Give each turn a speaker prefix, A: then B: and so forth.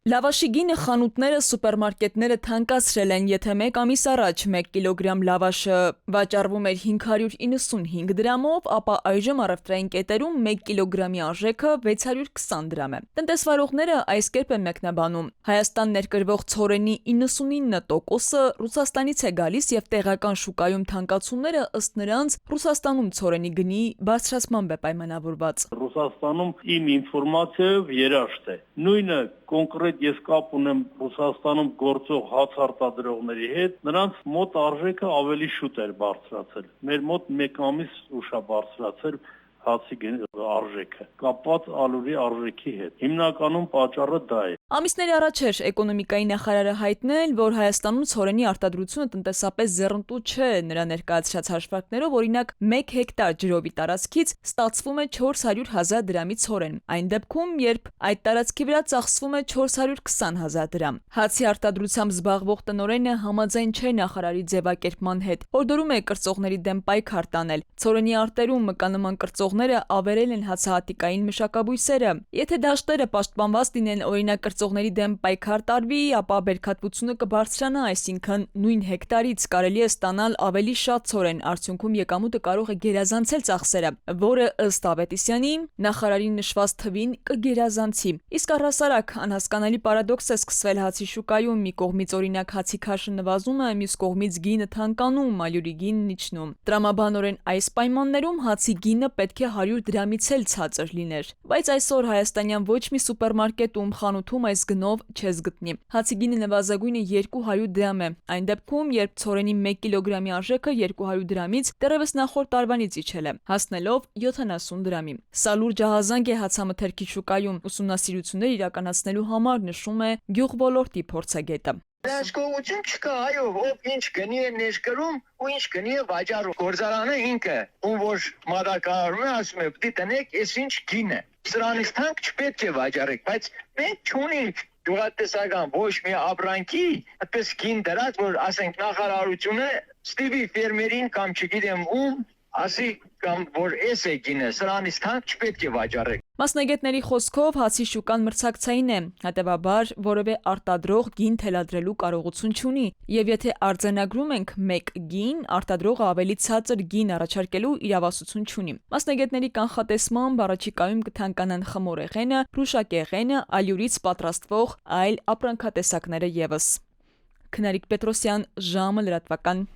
A: Լավաշի գինը խանութները, սուպերմարկետները թանկացրել են, եթե մեկ ամիս առաջ 1 կիլոգրամ լավաշը վաճառվում էր 595 դրամով, ապա այժմ առևտրային կետերում 1 կիլոգրամի արժեքը 620 դրամ է։ Տնտեսվարողները այս կերպ են մեկնաբանում. Հայաստան ներկրվող ցորենի 99%-ը Ռուսաստանից է գալիս եւ տեղական շուկայում թանկացումները ըստ նրանց Ռուսաստանում ցորենի գնի բարձրացմամբ է պայմանավորված։
B: Ռուսաստանում իմ ինֆորմացիայով երաշտ է։ Նույնը կոնկրետ ես կապ ունեմ Ռուսաստանում գործող հաց արտադրողների հետ, նրանց մոտ արժեքը ավելի շուտ էր բարձրացել։ Մեր մոտ 1 ամիս ուշ է բարձրացել հացի արժեքը, կապված ալուրի արժեքի հետ։ Հիմնականում պատճառը դա է։
A: Ամիսներ առաջ էր էկոնոմիկայի նախարարը հայտնել, որ Հայաստանում ցորենի արտադրությունը տնտեսապես ձեռնտու չէ։ Նրա ներկայացրած հաշվարկներով, օրինակ, 1 հեկտար ջրովի տարածքից ստացվում է 400,000 դրամի ցորեն։ Այն դեպքում, երբ այդ տարածքի վրա ծախսվում է 420,000 դրամ։ Հացի արտադրությամբ զբաղվող տնօրենը համաձայն չէ նախարարի ձևակերպման հետ։ Հորդորում է կրծողների դեմ պայքար տանել։ Ցորենի արտերում մկանման կրծողները ավերել են հացահատիկային մշակաբույսերը։ Եթե դաշտերը պաշտպանված լինեն, օրինակ կրծողների դեմ պայքար տարվի, ապա բերքատվությունը կբարձրանա, այսինքն նույն հեկտարից կարելի է ստանալ ավելի շատ ցորեն, արդյունքում եկամուտը կարող է գերազանցել ծախսերը, որը ըստ Ավետիսյանի նախարարի նշված թվին կգերազանցի։ Իսկ առհասարակ անհասկանալի պարադոքս է սկսվել հացի շուկայում, մի կողմից օրինակ հացի քաշը նվազում է, մյուս կողմից գինը թանկանում, ալյուրի գինն իջնում։ Տրամաբանորեն այս պայմաններում հացի գինը պետք է 100 դրամից էլ ցածր լիներ։ Բայց այսօր հայաստանյան ոչ մի սուպերմարկետում, խանութում այս գնով չես գտնի։ Հացի գինը նվազագույնը 200 դրամ է։ Այն դեպքում, երբ ցորենի 1 կիլոգրամի արժեքը 200 դրամից դեռևս նախորդ տարվանից իջել է, հասնելով 70 դրամի։ Սա լուրջ ահազանգ է հացամթերքի շուկայում, ուսումնասիրություններ իրականացնելու համար, նշում է գյուղոլորտի փորձագետը։
C: Դաշկողություն չկա, այո, ով ինչ գնի է ներկրում ու ինչ գնի է վաճառում։ Գործարանը ինքը, ում որ մատակարարում է, ասում է՝ «Պիտի տնեք, այս ինչ գին է»։ Սրանից թանկ չպետք է վաճառեք, բայց մենք չունենք գյուղատնտեսական ոչ մի ապրանքի, այդպես գին դրած, որ ասենք նախարարությունը ստիպի ֆերմերին կամ չգիտեմ ում ասի կամ որ էս է գինը, սրանից թանկ չպետք է վաճառեք։
A: Մասնագետների խոսքով հացի շուկան մրցակցային է, հետևաբար որևէ արտադրող գին թելադրելու կարողություն չունի, եւ եթե արձանագրում ենք 1 գին, արտադրողը ավելի ցածր գին առաջարկելու իրավասություն չունի։ Մասնագետների կանխատեսմամբ առաջիկայում կթանկանան խմորեղենը, փրուշակեղենը, ալյուրից պատրաստվող այլ ապրանքատեսակները եւս։ Քնարիկ Պետրոսյան, ժամը լրատվական։